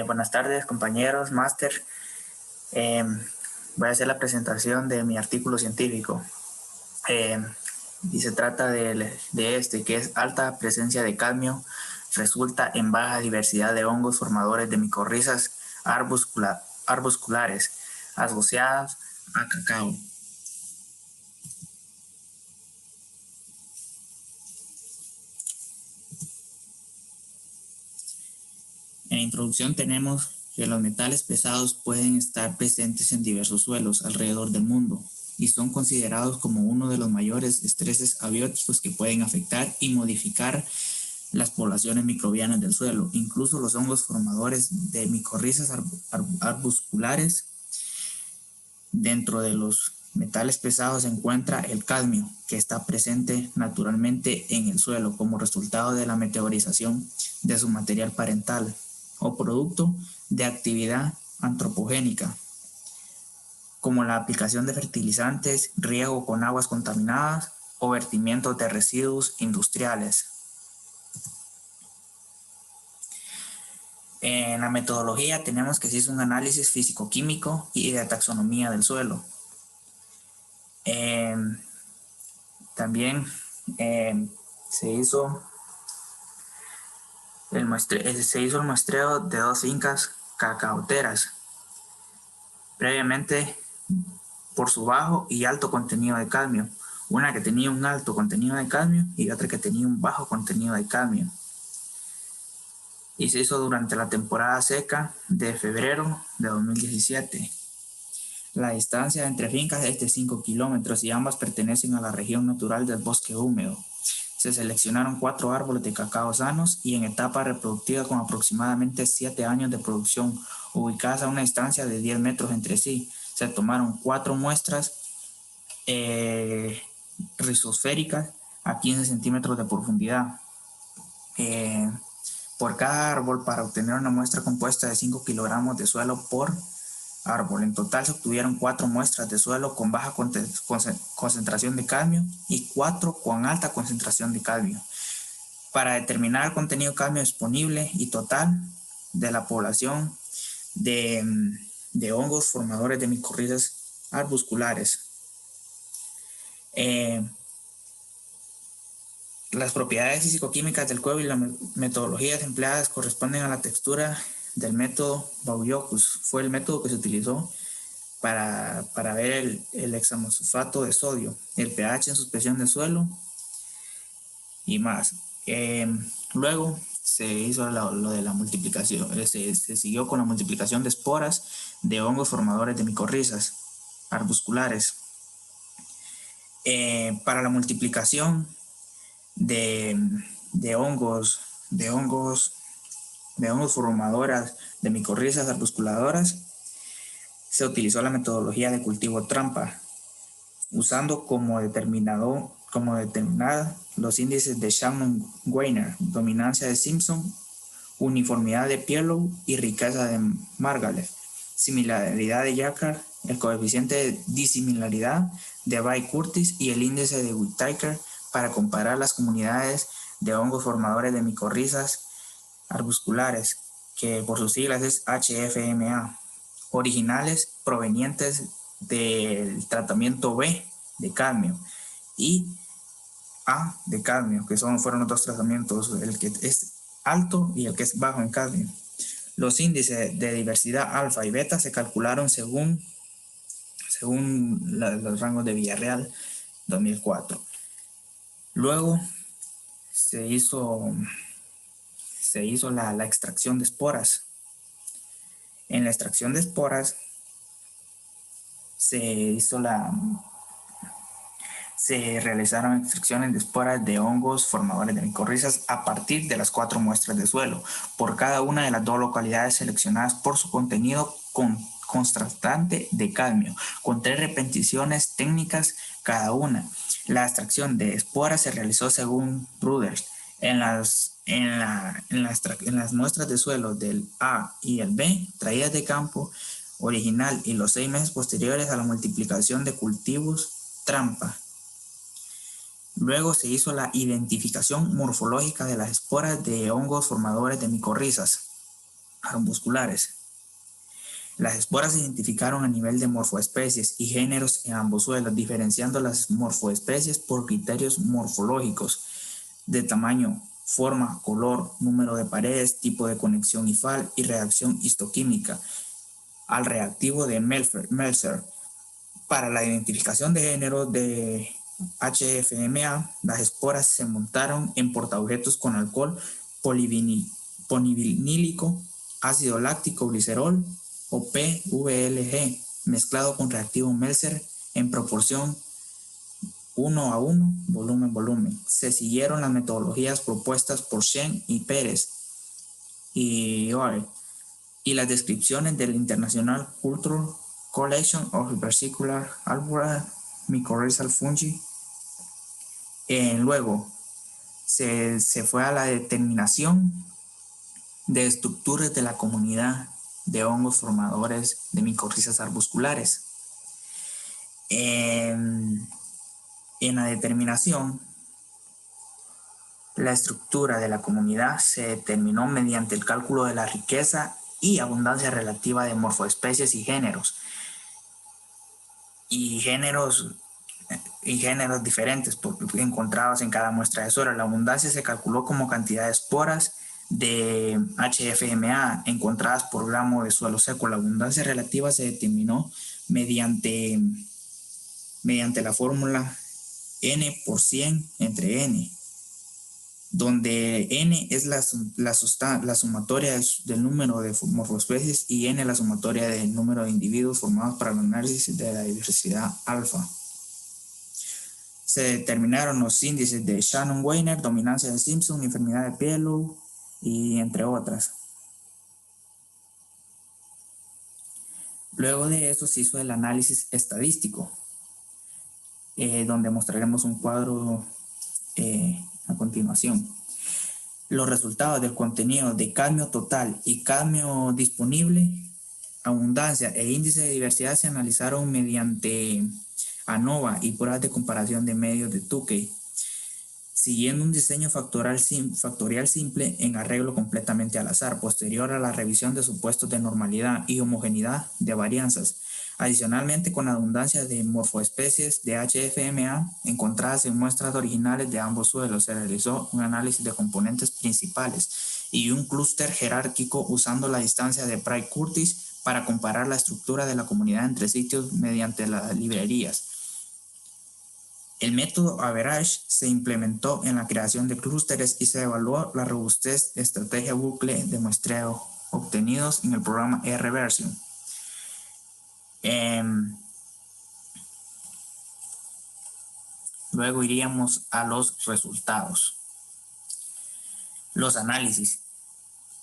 Buenas tardes, compañeros, máster. Voy a hacer la presentación de mi artículo científico. Y se trata que es alta presencia de cadmio resulta en baja diversidad de hongos formadores de micorrizas arbusculares asociadas a cacao. En la introducción tenemos que los metales pesados pueden estar presentes en diversos suelos alrededor del mundo y son considerados como uno de los mayores estreses abióticos que pueden afectar y modificar las poblaciones microbianas del suelo. Incluso los hongos formadores de micorrizas arbusculares. Dentro de los metales pesados se encuentra el cadmio, que está presente naturalmente en el suelo como resultado de la meteorización de su material parental o producto de actividad antropogénica, como la aplicación de fertilizantes, riego con aguas contaminadas o vertimientos de residuos industriales. En la metodología tenemos que se hizo un análisis físico-químico y de taxonomía del suelo. También se hizo el muestreo de 2 fincas cacaoteras, previamente por su bajo y alto contenido de cadmio. Una que tenía un alto contenido de cadmio y otra que tenía un bajo contenido de cadmio. Y se hizo durante la temporada seca de febrero de 2017. La distancia entre fincas es de 5 kilómetros y ambas pertenecen a la región natural del bosque húmedo. Se seleccionaron 4 árboles de cacao sanos y en etapa reproductiva con aproximadamente 7 años de producción, ubicadas a una distancia de 10 metros entre sí. Se tomaron 4 muestras rizosféricas a 15 centímetros de profundidad por cada árbol para obtener una muestra compuesta de 5 kilogramos de suelo por árbol. En total se obtuvieron 4 muestras de suelo con baja concentración de cadmio y 4 con alta concentración de cadmio para determinar el contenido de cadmio disponible y total de la población de hongos formadores de micorrizas arbusculares. Las propiedades físico-químicas del cuevo y las metodologías empleadas corresponden a la textura del método Baujochus. Fue el método que se utilizó para ver el hexamosulfato de sodio, el pH en suspensión de suelo y más. Luego se hizo lo de la multiplicación, se siguió con la multiplicación de esporas de hongos formadores de micorrizas arbusculares. Para la multiplicación de hongos formadoras de micorrizas arbusculadoras, se utilizó la metodología de cultivo trampa, usando como determinada los índices de Shannon-Weiner, dominancia de Simpson, uniformidad de Pielow y riqueza de Margalef, similaridad de Jacquard, el coeficiente de disimilaridad de Bay-Curtis y el índice de Whittaker para comparar las comunidades de hongos formadores de micorrizas arbusculares, que por sus siglas es HFMA, originales provenientes del tratamiento B de cadmio y A de cadmio, que fueron los 2 tratamientos, el que es alto y el que es bajo en cadmio. Los índices de diversidad alfa y beta se calcularon según los rangos de Villarreal 2004. Luego se hizo la extracción de esporas. En la extracción de esporas se realizaron extracciones de esporas de hongos formadores de micorrizas a partir de las 4 muestras de suelo, por cada una de las 2 localidades seleccionadas por su contenido contrastante de cadmio, con 3 repeticiones técnicas cada una. La extracción de esporas se realizó según Ruders. En las muestras de suelo del A y el B, traídas de campo original y los 6 meses posteriores a la multiplicación de cultivos trampa. Luego se hizo la identificación morfológica de las esporas de hongos formadores de micorrizas. arbusculares. Las esporas se identificaron a nivel de morfoespecies y géneros en ambos suelos, diferenciando las morfoespecies por criterios morfológicos de tamaño, forma, color, número de paredes, tipo de conexión IFAL y reacción histoquímica al reactivo de Meltzer. Para la identificación de género de HFMA, las esporas se montaron en portaobjetos con alcohol polivinílico, ácido láctico glicerol o PVLG mezclado con reactivo Meltzer en proporción 1:1, volumen-volumen. Se siguieron las metodologías propuestas por Shen y Pérez y las descripciones del International Cultural Collection of Versicular Albula Mycorrhizal Fungi. Luego se fue a la determinación de estructuras de la comunidad de hongos formadores de micorrizas arbusculares. En la determinación, la estructura de la comunidad se determinó mediante el cálculo de la riqueza y abundancia relativa de morfoespecies y géneros diferentes encontrados en cada muestra de suero. La abundancia se calculó como cantidad de esporas de HFMA encontradas por gramo de suelo seco. La abundancia relativa se determinó mediante la fórmula N por 100 entre N, donde N es la sumatoria del número de morfoespecies y N la sumatoria del número de individuos formados para el análisis de la diversidad alfa. Se determinaron los índices de Shannon-Weiner, dominancia de Simpson, enfermedad de Pielow y entre otras. Luego de eso se hizo el análisis estadístico, donde mostraremos un cuadro a continuación. Los resultados del contenido de cadmio total y cadmio disponible, abundancia e índice de diversidad se analizaron mediante ANOVA y pruebas de comparación de medios de Tukey, siguiendo un diseño factorial simple en arreglo completamente al azar, posterior a la revisión de supuestos de normalidad y homogeneidad de varianzas. Adicionalmente, con abundancia de morfoespecies de HFMA encontradas en muestras originales de ambos suelos, se realizó un análisis de componentes principales y un clúster jerárquico usando la distancia de Pry-Curtis para comparar la estructura de la comunidad entre sitios mediante las librerías. El método Average se implementó en la creación de clústeres y se evaluó la robustez de estrategia bucle de muestreo obtenidos en el programa R-Version. Luego iríamos a los resultados. Los análisis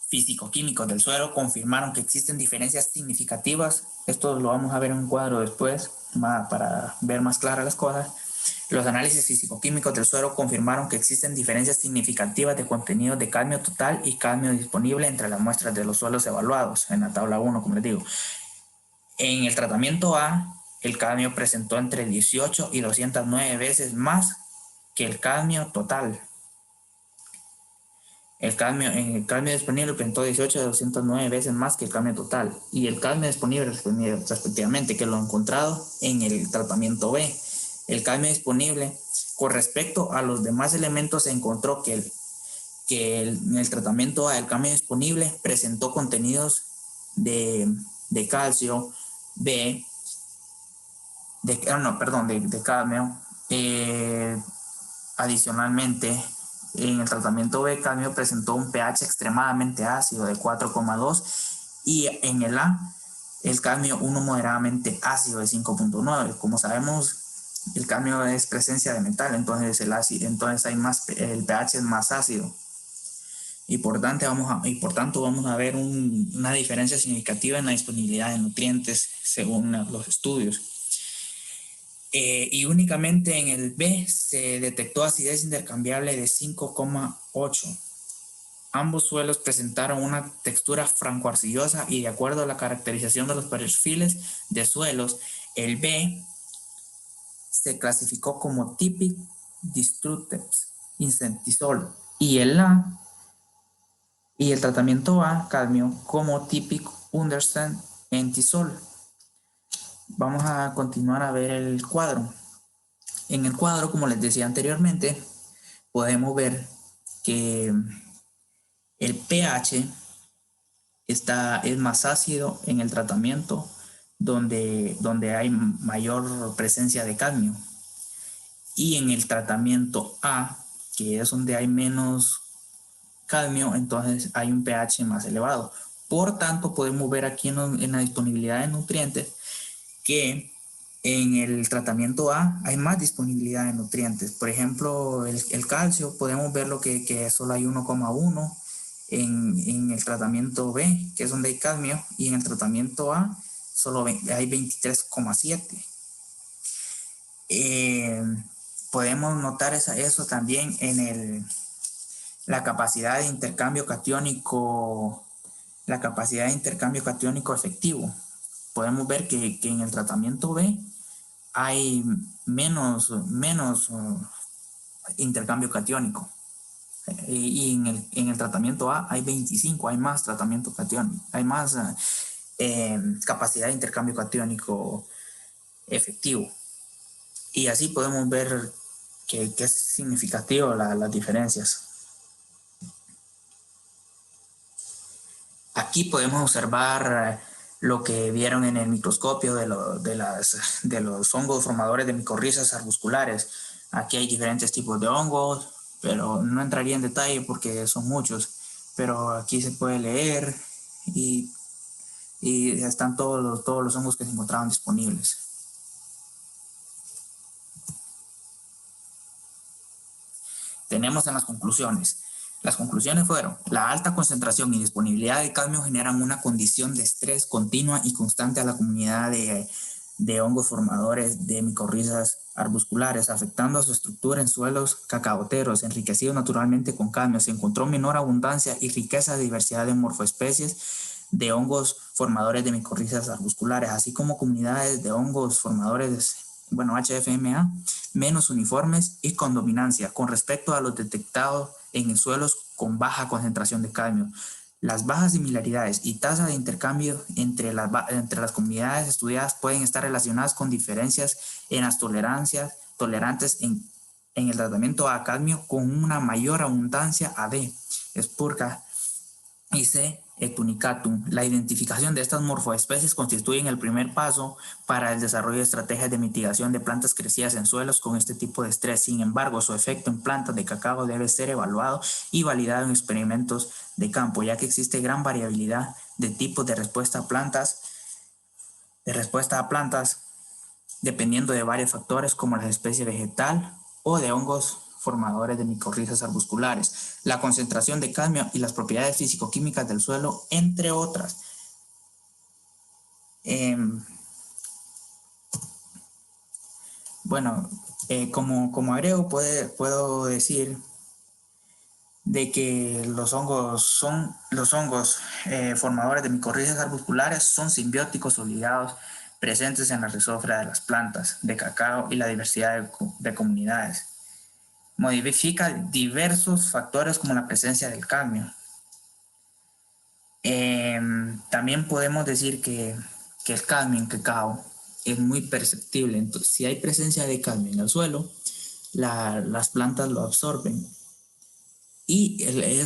físico-químicos del suelo confirmaron que existen diferencias significativas. Esto lo vamos a ver en un cuadro después para ver más claras las cosas. Los análisis físico-químicos del suelo confirmaron que existen diferencias significativas de contenido de cadmio total y cadmio disponible entre las muestras de los suelos evaluados en la tabla 1, como les digo. En el tratamiento A, el cadmio presentó entre 18 y 209 veces más que el cadmio total. En el cadmio disponible presentó 18 a 209 veces más que el cadmio total. Y el cadmio disponible, respectivamente, que lo han encontrado en el tratamiento B. El cadmio disponible, con respecto a los demás elementos, se encontró que en el tratamiento A, el cadmio disponible presentó contenidos de calcio, de cadmio. Adicionalmente, en el tratamiento B, cadmio presentó un pH extremadamente ácido de 4,2 y en el A, el cadmio uno moderadamente ácido de 5,9. Como sabemos, el cadmio es presencia de metal, entonces el pH es más ácido. Y por tanto vamos a ver una diferencia significativa en la disponibilidad de nutrientes según los estudios. Y únicamente en el B se detectó acidez intercambiable de 5,8. Ambos suelos presentaron una textura franco-arcillosa y de acuerdo a la caracterización de los perfiles de suelos, el B se clasificó como Typic Distrusteds Incentisol y el A Y el tratamiento A, cadmio, como típico understand antisol. Vamos a continuar a ver el cuadro. En el cuadro, como les decía anteriormente, podemos ver que el pH es más ácido en el tratamiento donde hay mayor presencia de cadmio. Y en el tratamiento A, que es donde hay menos cadmio, entonces hay un pH más elevado. Por tanto, podemos ver aquí en la disponibilidad de nutrientes que en el tratamiento A hay más disponibilidad de nutrientes. Por ejemplo, el calcio, podemos verlo que solo hay 1,1 en el tratamiento B, que es donde hay cadmio, y en el tratamiento A solo hay 23,7. Podemos notar eso también en la capacidad de intercambio catiónico, efectivo. Podemos ver que en el tratamiento B hay menos intercambio catiónico. Y en el tratamiento A hay 25, hay más tratamiento catiónico, hay más capacidad de intercambio catiónico efectivo. Y así podemos ver que es significativo las diferencias. Aquí podemos observar lo que vieron en el microscopio de los hongos formadores de micorrizas arbusculares. Aquí hay diferentes tipos de hongos, pero no entraría en detalle porque son muchos. Pero aquí se puede leer y están todos los hongos que se encontraban disponibles. Tenemos en las conclusiones. Las conclusiones fueron: la alta concentración y disponibilidad de cadmio generan una condición de estrés continua y constante a la comunidad de hongos formadores de micorrizas arbusculares, afectando a su estructura en suelos cacaoteros enriquecidos naturalmente con cadmio. Se encontró menor abundancia y riqueza de diversidad de morfoespecies de hongos formadores de micorrizas arbusculares, así como comunidades de hongos formadores, HFMA, menos uniformes y con dominancia con respecto a los detectados en suelos con baja concentración de cadmio. Las bajas similaridades y tasa de intercambio entre las comunidades estudiadas pueden estar relacionadas con diferencias en las tolerantes en el tratamiento a cadmio con una mayor abundancia a D, Spurca y C. Etunicatum. La identificación de estas morfoespecies constituye el primer paso para el desarrollo de estrategias de mitigación de plantas crecidas en suelos con este tipo de estrés. Sin embargo, su efecto en plantas de cacao debe ser evaluado y validado en experimentos de campo, ya que existe gran variabilidad de tipos de respuesta a plantas, dependiendo de varios factores como la especie vegetal o de hongos formadores de micorrizas arbusculares, la concentración de cadmio y las propiedades físico-químicas del suelo, entre otras. Como agrego, puedo decir de que los hongos formadores de micorrizas arbusculares son simbióticos obligados presentes en la rizósfera de las plantas de cacao y la diversidad de comunidades. Modifica diversos factores como la presencia del cadmio. También podemos decir que el cadmio en cacao es muy perceptible. Entonces, si hay presencia de cadmio en el suelo, las plantas lo absorben y el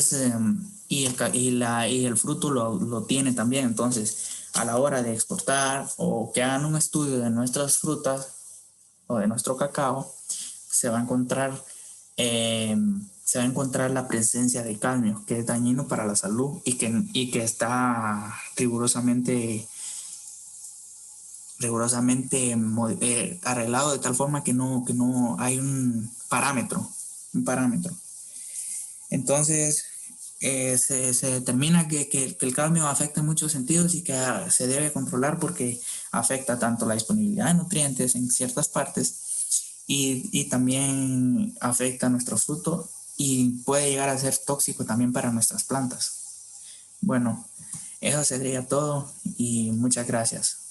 fruto lo tiene también. Entonces, a la hora de exportar o que hagan un estudio de nuestras frutas o de nuestro cacao, se va a encontrar la presencia de cadmio, que es dañino para la salud y que está rigurosamente arreglado de tal forma que no hay un parámetro. Entonces, se determina que el cadmio afecta en muchos sentidos y que se debe controlar porque afecta tanto la disponibilidad de nutrientes en ciertas partes y también afecta a nuestro fruto y puede llegar a ser tóxico también para nuestras plantas. Bueno, eso sería todo y muchas gracias.